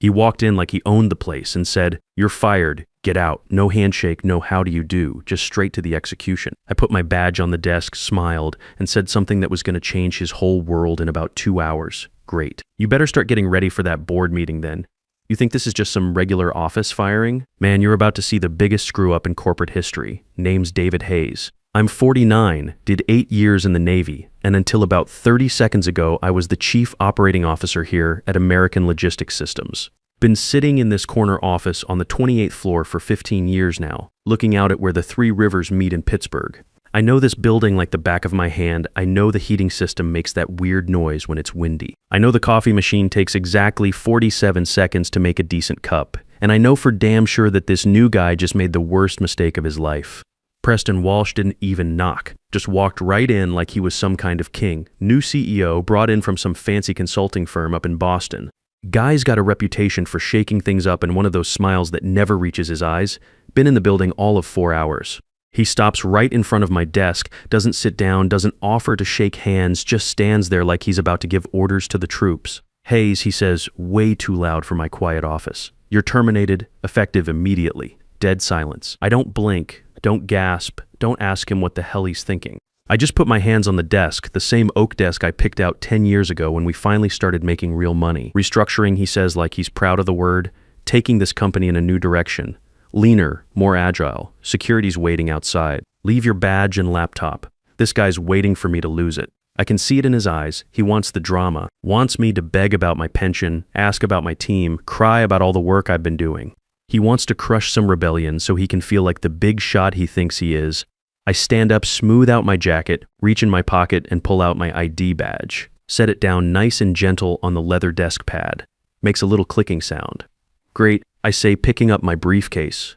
He walked in like he owned the place and said, "You're fired. Get out. No handshake, no how do you do, just straight to the execution." I put my badge on the desk, smiled, and said something that was going to change his whole world in about 2 hours. Great. You better start getting ready for that board meeting then. You think this is just some regular office firing? Man, you're about to see the biggest screw-up in corporate history. Name's David Hayes. I'm 49, did 8 years in the Navy, and until about 30 seconds ago, I was the chief operating officer here at American Logistics Systems. Been sitting in this corner office on the 28th floor for 15 years now, looking out at where the three rivers meet in Pittsburgh. I know this building like the back of my hand. I know the heating system makes that weird noise when it's windy. I know the coffee machine takes exactly 47 seconds to make a decent cup. And I know for damn sure that this new guy just made the worst mistake of his life. Preston Walsh didn't even knock, just walked right in like he was some kind of king. New CEO, brought in from some fancy consulting firm up in Boston. Guy's got a reputation for shaking things up and one of those smiles that never reaches his eyes. Been in the building all of 4 hours. He stops right in front of my desk, doesn't sit down, doesn't offer to shake hands, just stands there like he's about to give orders to the troops. "Hayes," he says, way too loud for my quiet office. "You're terminated, effective immediately." Dead silence. I don't blink, don't gasp, don't ask him what the hell he's thinking. I just put my hands on the desk, the same oak desk I picked out 10 years ago when we finally started making real money. Restructuring, he says like he's proud of the word, taking this company in a new direction. Leaner, more agile, security's waiting outside. Leave your badge and laptop. This guy's waiting for me to lose it. I can see it in his eyes. He wants the drama, wants me to beg about my pension, ask about my team, cry about all the work I've been doing. He wants to crush some rebellion so he can feel like the big shot he thinks he is. I stand up, smooth out my jacket, reach in my pocket and pull out my ID badge. Set it down nice and gentle on the leather desk pad. Makes a little clicking sound. "Great," I say, picking up my briefcase.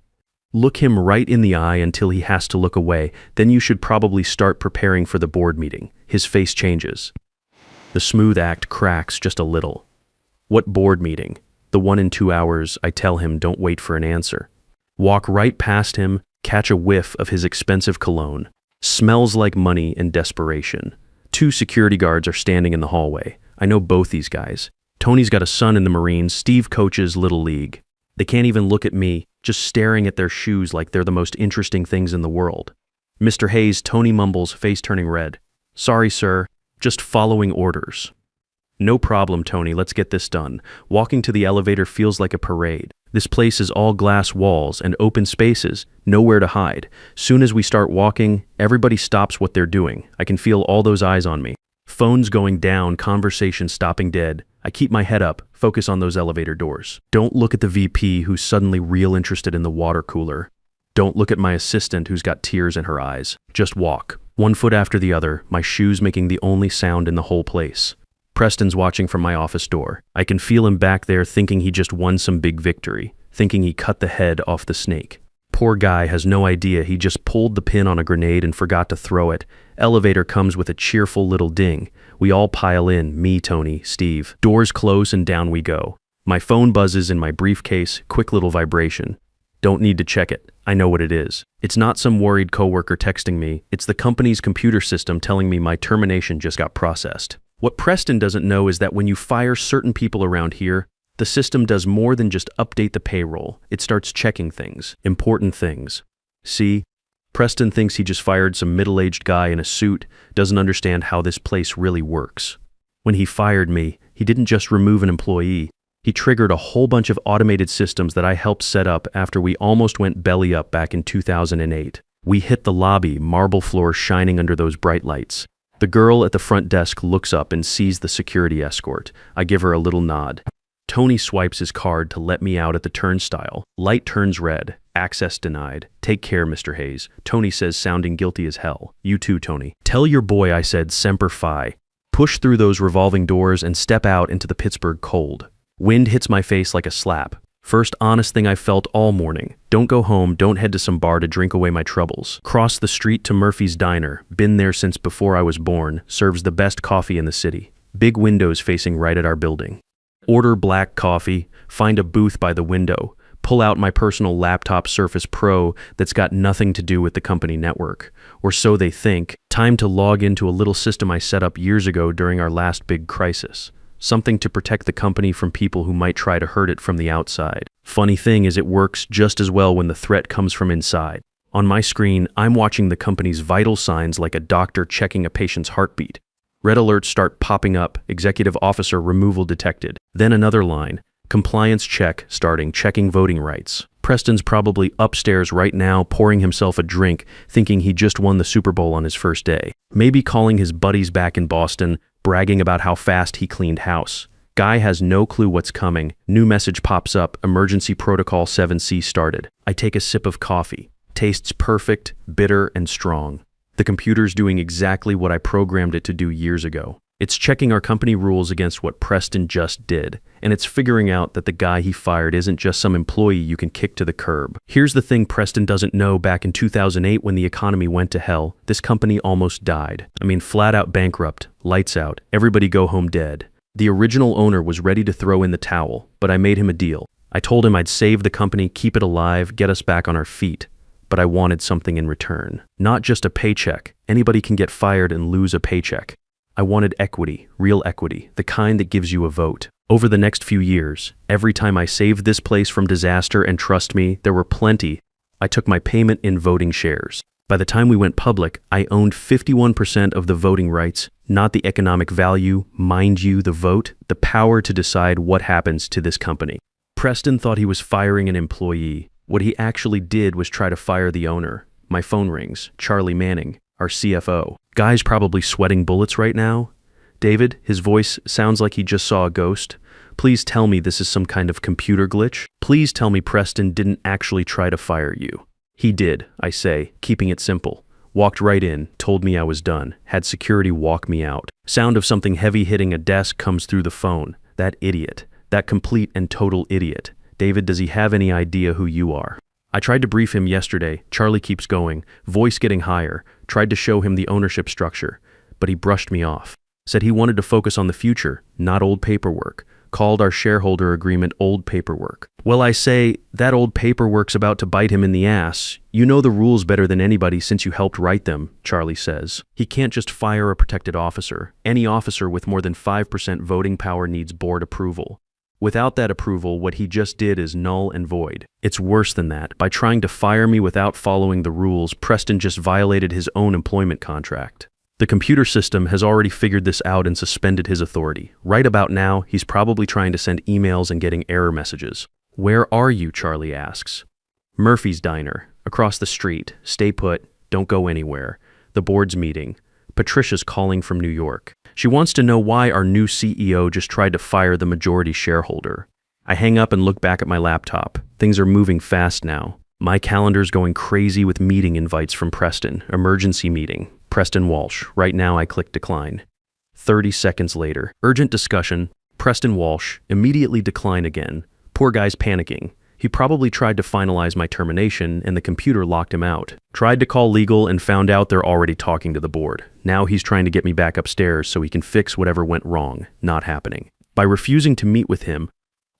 Look him right in the eye until he has to look away. Then you should probably start preparing for the board meeting. His face changes. The smooth act cracks just a little. "What board meeting?" "The one in 2 hours," I tell him, don't wait for an answer. Walk right past him, catch a whiff of his expensive cologne. Smells like money and desperation. 2 security guards are standing in the hallway. I know both these guys. Tony's got a son in the Marines, Steve coaches Little League. They can't even look at me, just staring at their shoes like they're the most interesting things in the world. "Mr. Hayes," Tony mumbles, face turning red. "Sorry, sir. Just following orders." "No problem, Tony. Let's get this done." Walking to the elevator feels like a parade. This place is all glass walls and open spaces, nowhere to hide. Soon as we start walking, everybody stops what they're doing. I can feel all those eyes on me. Phones going down, conversation stopping dead. I keep my head up, focus on those elevator doors. Don't look at the VP who's suddenly real interested in the water cooler. Don't look at my assistant who's got tears in her eyes. Just walk, one foot after the other, my shoes making the only sound in the whole place. Preston's watching from my office door. I can feel him back there thinking he just won some big victory, thinking he cut the head off the snake. Poor guy has no idea he just pulled the pin on a grenade and forgot to throw it. Elevator comes with a cheerful little ding. We all pile in, me, Tony, Steve. Doors close and down we go. My phone buzzes in my briefcase, quick little vibration. Don't need to check it. I know what it is. It's not some worried coworker texting me. It's the company's computer system telling me my termination just got processed. What Preston doesn't know is that when you fire certain people around here, the system does more than just update the payroll. It starts checking things, important things. See, Preston thinks he just fired some middle-aged guy in a suit, doesn't understand how this place really works. When he fired me, he didn't just remove an employee. He triggered a whole bunch of automated systems that I helped set up after we almost went belly up back in 2008. We hit the lobby, marble floor shining under those bright lights. The girl at the front desk looks up and sees the security escort. I give her a little nod. Tony swipes his card to let me out at the turnstile. Light turns red. Access denied. "Take care, Mr. Hayes," Tony says, sounding guilty as hell. "You too, Tony." "Tell your boy I said Semper Fi." Push through those revolving doors and step out into the Pittsburgh cold. Wind hits my face like a slap. First honest thing I felt all morning. Don't go home, don't head to some bar to drink away my troubles. Cross the street to Murphy's Diner. Been there since before I was born. Serves the best coffee in the city. Big windows facing right at our building. Order black coffee. Find a booth by the window. Pull out my personal laptop Surface Pro that's got nothing to do with the company network. Or so they think. Time to log into a little system I set up years ago during our last big crisis. something to protect the company from people who might try to hurt it from the outside. Funny thing is it works just as well when the threat comes from inside. On my screen, I'm watching the company's vital signs like a doctor checking a patient's heartbeat. Red alerts start popping up, executive officer removal detected. Then another line, compliance check starting, checking voting rights. Preston's probably upstairs right now pouring himself a drink, thinking he just won the Super Bowl on his first day. Maybe calling his buddies back in Boston, bragging about how fast he cleaned house. Guy has no clue what's coming. New message pops up, emergency protocol 7C started. I take a sip of coffee. Tastes perfect, bitter, and strong. The computer's doing exactly what I programmed it to do years ago. It's checking our company rules against what Preston just did, and it's figuring out that the guy he fired isn't just some employee you can kick to the curb. Here's the thing Preston doesn't know: back in 2008 when the economy went to hell, this company almost died. I mean, flat out bankrupt, lights out, everybody go home dead. The original owner was ready to throw in the towel, but I made him a deal. I told him I'd save the company, keep it alive, get us back on our feet. But I wanted something in return. Not just a paycheck. Anybody can get fired and lose a paycheck. I wanted equity, real equity, the kind that gives you a vote. Over the next few years, every time I saved this place from disaster, and trust me, there were plenty, I took my payment in voting shares. By the time we went public, I owned 51% of the voting rights, not the economic value, mind you, the vote, the power to decide what happens to this company. Preston thought he was firing an employee. What he actually did was try to fire the owner. My phone rings. Charlie Manning, our CFO. Guy's probably sweating bullets right now. David, his voice sounds like he just saw a ghost. Please tell me this is some kind of computer glitch. Please tell me Preston didn't actually try to fire you. He did, I say, keeping it simple. Walked right in, told me I was done, had security walk me out. Sound of something heavy hitting a desk comes through the phone. That idiot. That complete and total idiot. David, does he have any idea who you are? I tried to brief him yesterday. Charlie keeps going, voice getting higher, tried to show him the ownership structure, but he brushed me off. Said he wanted to focus on the future, not old paperwork. Called our shareholder agreement old paperwork. Well, I say, that old paperwork's about to bite him in the ass. You know the rules better than anybody since you helped write them, Charlie says. He can't just fire a protected officer. Any officer with more than 5% voting power needs board approval. Without that approval, what he just did is null and void. It's worse than that. By trying to fire me without following the rules, Preston just violated his own employment contract. The computer system has already figured this out and suspended his authority. Right about now, he's probably trying to send emails and getting error messages. Where are you? Charlie asks. Murphy's Diner, across the street. Stay put, don't go anywhere. The board's meeting. Patricia's calling from New York. She wants to know why our new CEO just tried to fire the majority shareholder. I hang up and look back at my laptop. Things are moving fast now. My calendar's going crazy with meeting invites from Preston. Emergency meeting. Preston Walsh. Right now I click decline. 30 seconds later. Urgent discussion. Preston Walsh. Immediately decline again. Poor guy's panicking. He probably tried to finalize my termination and the computer locked him out. Tried to call legal and found out they're already talking to the board. Now he's trying to get me back upstairs so he can fix whatever went wrong. Not happening. By refusing to meet with him,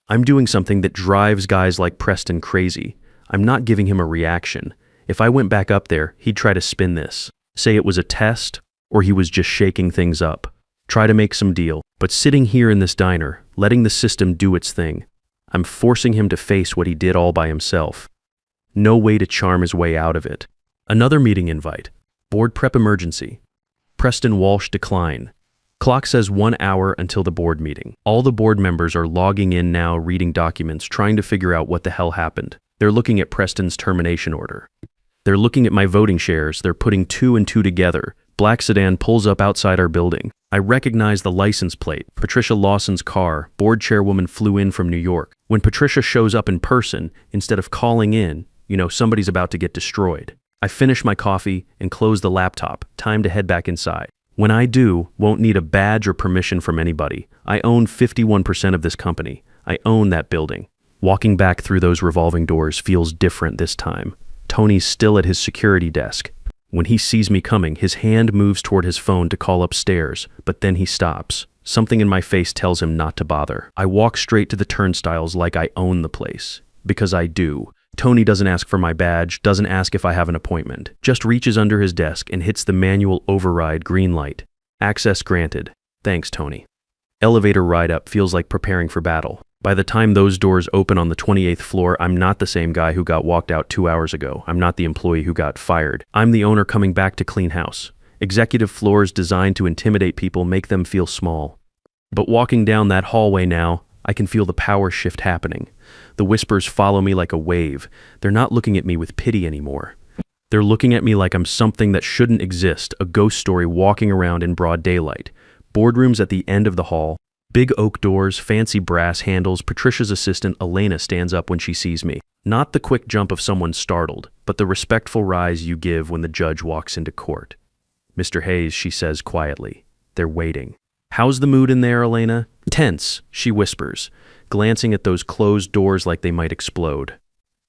I'm doing something that drives guys like Preston crazy. I'm not giving him a reaction. If I went back up there, he'd try to spin this. Say it was a test, or he was just shaking things up. Try to make some deal. But sitting here in this diner, letting the system do its thing, I'm forcing him to face what he did all by himself. No way to charm his way out of it. Another meeting invite. Board prep emergency. Preston Walsh decline. Clock says 1 hour until the board meeting. All the board members are logging in now, reading documents, trying to figure out what the hell happened. They're looking at Preston's termination order. They're looking at my voting shares. They're putting 2 and 2 together. Black sedan pulls up outside our building. I recognize the license plate. Patricia Lawson's car. Board chairwoman flew in from New York. When Patricia shows up in person, instead of calling in, you know, somebody's about to get destroyed. I finish my coffee and close the laptop. Time to head back inside. When I do, won't need a badge or permission from anybody. I own 51% of this company. I own that building. Walking back through those revolving doors feels different this time. Tony's still at his security desk. When he sees me coming, his hand moves toward his phone to call upstairs, but then he stops. Something in my face tells him not to bother. I walk straight to the turnstiles like I own the place. Because I do. Tony doesn't ask for my badge, doesn't ask if I have an appointment. Just reaches under his desk and hits the manual override green light. Access granted. Thanks, Tony. Elevator ride up feels like preparing for battle. By the time those doors open on the 28th floor, I'm not the same guy who got walked out 2 hours ago. I'm not the employee who got fired. I'm the owner coming back to clean house. Executive floors designed to intimidate people, make them feel small. But walking down that hallway now, I can feel the power shift happening. The whispers follow me like a wave. They're not looking at me with pity anymore. They're looking at me like I'm something that shouldn't exist, a ghost story walking around in broad daylight. Boardrooms at the end of the hall, big oak doors, fancy brass handles. Patricia's assistant, Elena, stands up when she sees me. Not the quick jump of someone startled, but the respectful rise you give when the judge walks into court. "Mr. Hayes," she says quietly. They're waiting. "How's the mood in there, Elena?" "Tense," she whispers, glancing at those closed doors like they might explode.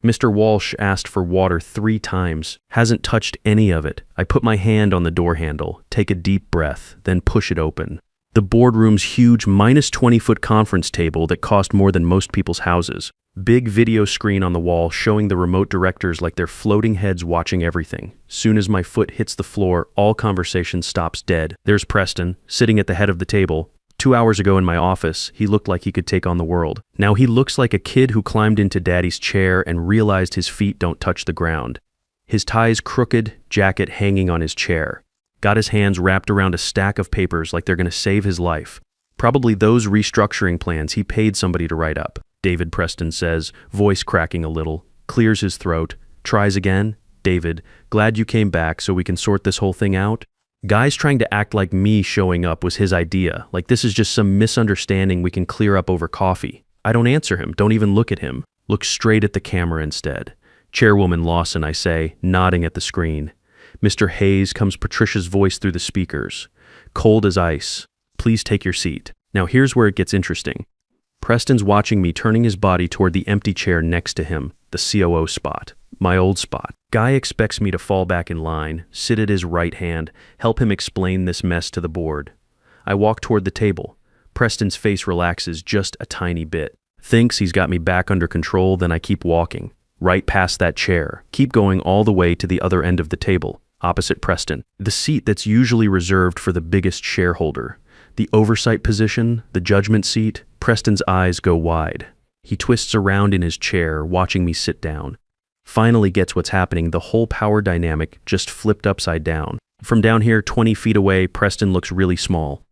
"Mr. Walsh asked for water 3 times. Hasn't touched any of it." I put my hand on the door handle, take a deep breath, then push it open. The boardroom's huge -20-foot conference table that cost more than most people's houses. Big video screen on the wall showing the remote directors like they're floating heads watching everything. Soon as my foot hits the floor, all conversation stops dead. There's Preston, sitting at the head of the table. 2 hours ago in my office, he looked like he could take on the world. Now he looks like a kid who climbed into daddy's chair and realized his feet don't touch the ground. His tie's crooked, jacket hanging on his chair. Got his hands wrapped around a stack of papers like they're going to save his life. Probably those restructuring plans he paid somebody to write up. "David," Preston says, voice cracking a little, clears his throat, tries again. "David, glad you came back so we can sort this whole thing out." Guy's trying to act like me showing up was his idea, like this is just some misunderstanding we can clear up over coffee. I don't answer him, don't even look at him. Look straight at the camera instead. "Chairwoman Lawson," I say, nodding at the screen. "Mr. Hayes," comes Patricia's voice through the speakers. Cold as ice. "Please take your seat." Now here's where it gets interesting. Preston's watching me, turning his body toward the empty chair next to him, the COO spot, my old spot. Guy expects me to fall back in line, sit at his right hand, help him explain this mess to the board. I walk toward the table. Preston's face relaxes just a tiny bit. Thinks he's got me back under control, then I keep walking. Right past that chair. Keep going all the way to the other end of the table, opposite Preston. The seat that's usually reserved for the biggest shareholder. The oversight position, the judgment seat. Preston's eyes go wide. He twists around in his chair, watching me sit down. Finally gets what's happening. The whole power dynamic just flipped upside down. From down here, 20 feet away, Preston looks really small.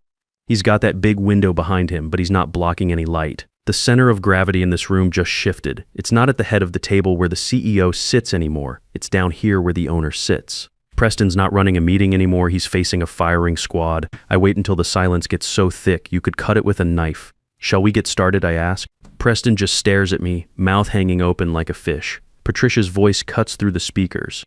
He's got that big window behind him, but he's not blocking any light. The center of gravity in this room just shifted. It's not at the head of the table where the CEO sits anymore. It's down here where the owner sits. Preston's not running a meeting anymore. He's facing a firing squad. I wait until the silence gets so thick you could cut it with a knife. "Shall we get started?" I ask. Preston just stares at me, mouth hanging open like a fish. Patricia's voice cuts through the speakers.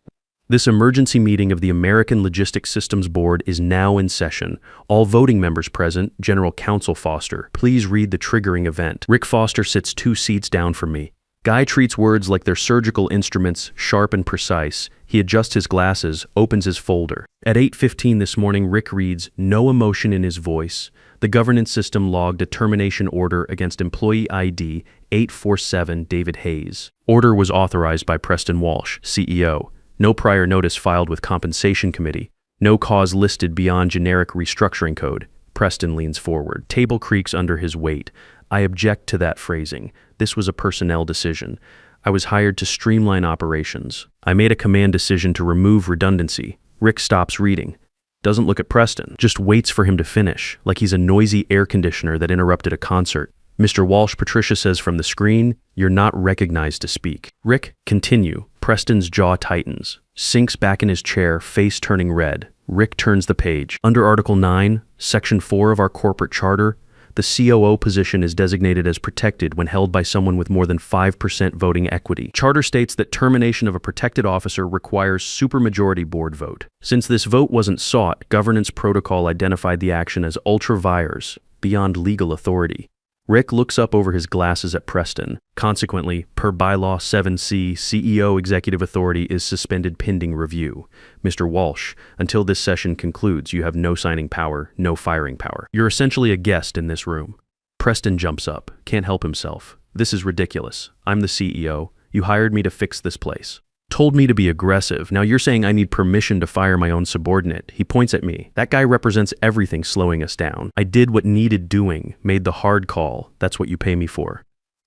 "This emergency meeting of the American Logistics Systems Board is now in session. All voting members present, General Counsel Foster. Please read the triggering event." Rick Foster sits 2 seats down from me. Guy treats words like they're surgical instruments, sharp and precise. He adjusts his glasses, opens his folder. At 8:15 this morning, Rick reads, no emotion in his voice. The governance system logged a termination order against employee ID 847 David Hayes. Order was authorized by Preston Walsh, CEO. No prior notice filed with Compensation Committee. No cause listed beyond generic restructuring code. Preston leans forward. Table creaks under his weight. I object to that phrasing. This was a personnel decision. I was hired to streamline operations. I made a command decision to remove redundancy. Rick stops reading. Doesn't look at Preston. Just waits for him to finish, like he's a noisy air conditioner that interrupted a concert. "Mr. Walsh," Patricia says from the screen, "you're not recognized to speak." "Rick, continue." Preston's jaw tightens. Sinks back in his chair, face turning red. Rick turns the page. Under Article 9, Section 4 of our corporate charter, the COO position is designated as protected when held by someone with more than 5% voting equity. Charter states that termination of a protected officer requires supermajority board vote. Since this vote wasn't sought, governance protocol identified the action as ultra vires, beyond legal authority. Rick looks up over his glasses at Preston. Consequently, per bylaw 7C, CEO executive authority is suspended pending review. Mr. Walsh, until this session concludes, you have no signing power, no firing power. You're essentially a guest in this room. Preston jumps up, can't help himself. This is ridiculous. I'm the CEO. You hired me to fix this place. Told me to be aggressive. Now you're saying I need permission to fire my own subordinate. He points at me. That guy represents everything slowing us down. I did what needed doing, made the hard call. That's what you pay me for.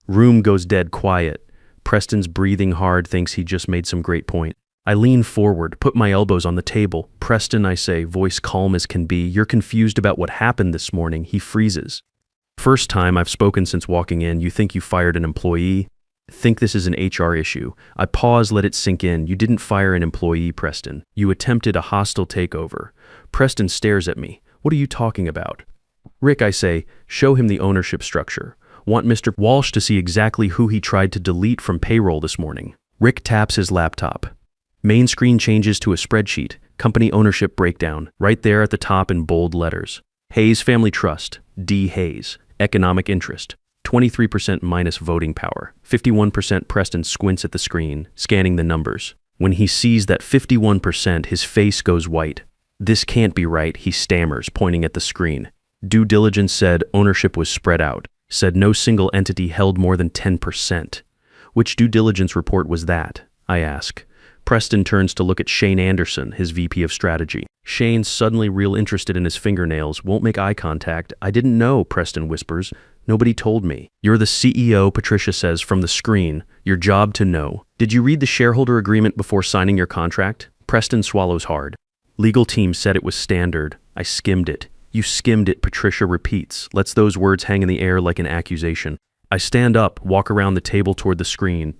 Room goes dead quiet. Preston's breathing hard, thinks he just made some great point. I lean forward, put my elbows on the table. Preston, I say, voice calm as can be, you're confused about what happened this morning. He freezes. First time I've spoken since walking in. You think you fired an employee? Think this is an HR issue. I pause, let it sink in. You didn't fire an employee, Preston. You attempted a hostile takeover. Preston stares at me. What are you talking about? Rick, I say, show him the ownership structure. Want Mr. Walsh to see exactly who he tried to delete from payroll this morning. Rick taps his laptop. Main screen changes to a spreadsheet. Company ownership breakdown. Right there at the top in bold letters. Hayes Family Trust. D. Hayes. Economic interest. 23% minus voting power. 51%. Preston squints at the screen, scanning the numbers. When he sees that 51%, his face goes white. This can't be right, he stammers, pointing at the screen. Due diligence said ownership was spread out. Said no single entity held more than 10%. Which due diligence report was that? I ask. Preston turns to look at Shane Anderson, his VP of strategy. Shane's suddenly real interested in his fingernails, won't make eye contact. I didn't know, Preston whispers. Nobody told me. You're the CEO, Patricia says from the screen. Your job to know. Did you read the shareholder agreement before signing your contract? Preston swallows hard. Legal team said it was standard. I skimmed it. You skimmed it, Patricia repeats, lets those words hang in the air like an accusation. I stand up, walk around the table toward the screen.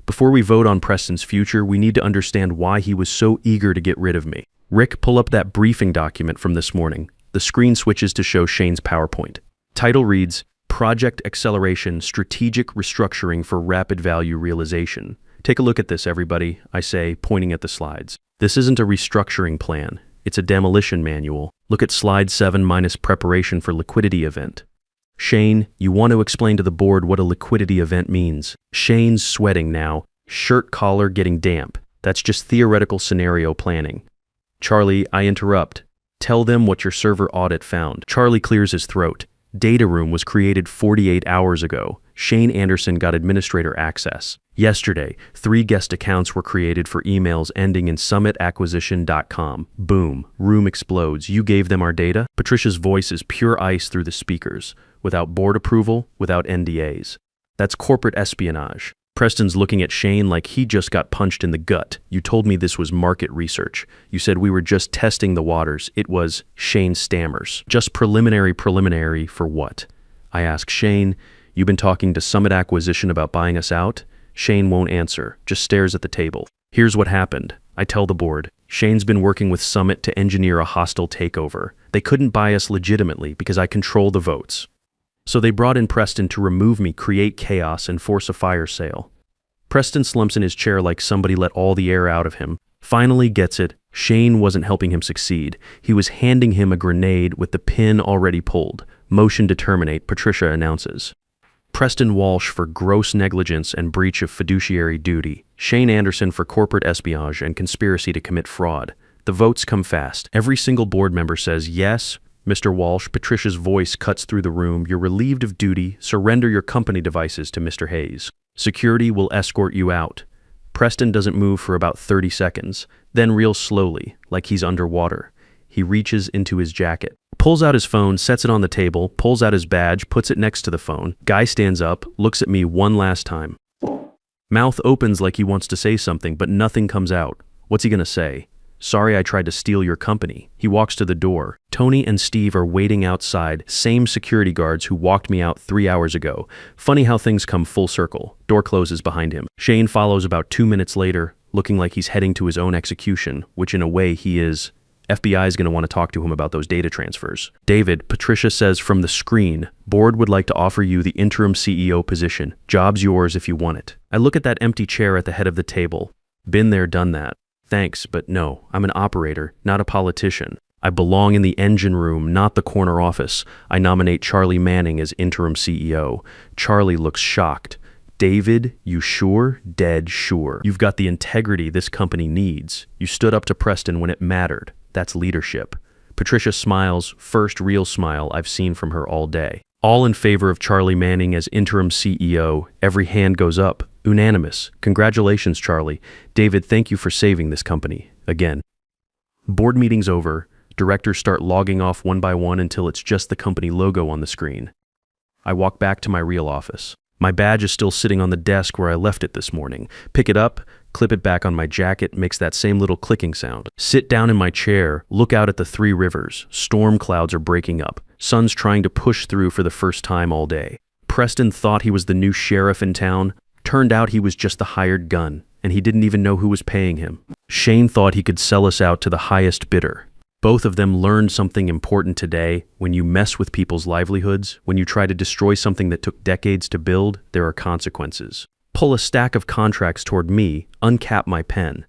Before we vote on Preston's future, we need to understand why he was so eager to get rid of me. Rick, pull up that briefing document from this morning. The screen switches to show Shane's PowerPoint. Title reads, Project Acceleration Strategic Restructuring for Rapid Value Realization. Take a look at this, everybody, I say, pointing at the slides. This isn't a restructuring plan. It's a demolition manual. Look at slide 7 minus preparation for liquidity event. Shane, you want to explain to the board what a liquidity event means. Shane's sweating now, shirt collar getting damp. That's just theoretical scenario planning. Charlie, I interrupt. Tell them what your server audit found. Charlie clears his throat. Data room was created 48 hours ago. Shane Anderson got administrator access. Yesterday, 3 guest accounts were created for emails ending in summitacquisition.com. Boom. Room explodes. You gave them our data? Patricia's voice is pure ice through the speakers. Without board approval, without NDAs. That's corporate espionage. Preston's looking at Shane like he just got punched in the gut. You told me this was market research. You said we were just testing the waters. It was, Shane stammers. Just preliminary for what? I ask Shane, you've been talking to Summit Acquisition about buying us out? Shane won't answer, just stares at the table. Here's what happened. I tell the board. Shane's been working with Summit to engineer a hostile takeover. They couldn't buy us legitimately because I control the votes. So they brought in Preston to remove me, create chaos, and force a fire sale. Preston slumps in his chair like somebody let all the air out of him. Finally gets it. Shane wasn't helping him succeed. He was handing him a grenade with the pin already pulled. Motion to terminate, Patricia announces. Preston Walsh for gross negligence and breach of fiduciary duty. Shane Anderson for corporate espionage and conspiracy to commit fraud. The votes come fast. Every single board member says yes. Mr. Walsh, Patricia's voice cuts through the room. You're relieved of duty. Surrender your company devices to Mr. Hayes. Security will escort you out. Preston doesn't move for about 30 seconds, then real slowly, like he's underwater. He reaches into his jacket, pulls out his phone, sets it on the table, pulls out his badge, puts it next to the phone. Guy stands up, looks at me one last time. Mouth opens like he wants to say something, but nothing comes out. What's he gonna say? Sorry I tried to steal your company. He walks to the door. Tony and Steve are waiting outside, same security guards who walked me out 3 hours ago. Funny how things come full circle. Door closes behind him. Shane follows about 2 minutes later, looking like he's heading to his own execution, which in a way he is. FBI is going to want to talk to him about those data transfers. David, Patricia says from the screen, board would like to offer you the interim CEO position. Job's yours if you want it. I look at that empty chair at the head of the table. Been there, done that. Thanks, but no, I'm an operator, not a politician. I belong in the engine room, not the corner office. I nominate Charlie Manning as interim CEO. Charlie looks shocked. David, you sure? Dead sure. You've got the integrity this company needs. You stood up to Preston when it mattered. That's leadership. Patricia smiles, first real smile I've seen from her all day. All in favor of Charlie Manning as interim CEO. Every hand goes up. Unanimous. Congratulations, Charlie. David, thank you for saving this company. Again. Board meeting's over. Directors start logging off one by one until it's just the company logo on the screen. I walk back to my real office. My badge is still sitting on the desk where I left it this morning. Pick it up, clip it back on my jacket, makes that same little clicking sound. Sit down in my chair, look out at the three rivers. Storm clouds are breaking up. Sun's trying to push through for the first time all day. Preston thought he was the new sheriff in town. Turned out he was just the hired gun, and he didn't even know who was paying him. Shane thought he could sell us out to the highest bidder. Both of them learned something important today. When you mess with people's livelihoods, when you try to destroy something that took decades to build, there are consequences. Pull a stack of contracts toward me, uncap my pen.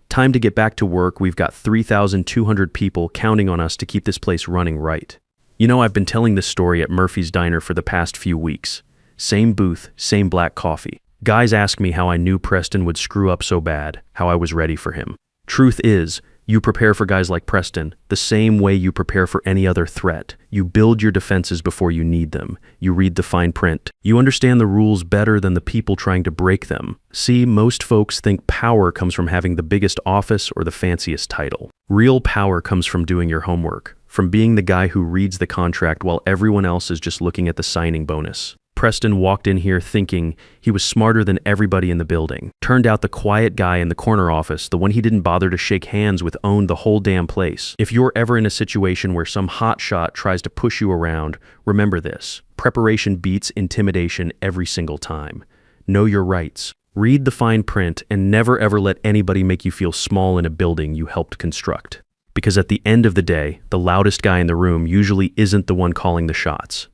Time to get back to work. We've got 3,200 people counting on us to keep this place running right. You know, I've been telling this story at Murphy's Diner for the past few weeks. Same booth, same black coffee. Guys ask me how I knew Preston would screw up so bad, how I was ready for him. Truth is, you prepare for guys like Preston the same way you prepare for any other threat. You build your defenses before you need them. You read the fine print. You understand the rules better than the people trying to break them. See, most folks think power comes from having the biggest office or the fanciest title. Real power comes from doing your homework, from being the guy who reads the contract while everyone else is just looking at the signing bonus. Preston walked in here thinking he was smarter than everybody in the building. Turned out the quiet guy in the corner office, the one he didn't bother to shake hands with, owned the whole damn place. If you're ever in a situation where some hotshot tries to push you around, remember this. Preparation beats intimidation every single time. Know your rights. Read the fine print and never ever let anybody make you feel small in a building you helped construct. Because at the end of the day, the loudest guy in the room usually isn't the one calling the shots.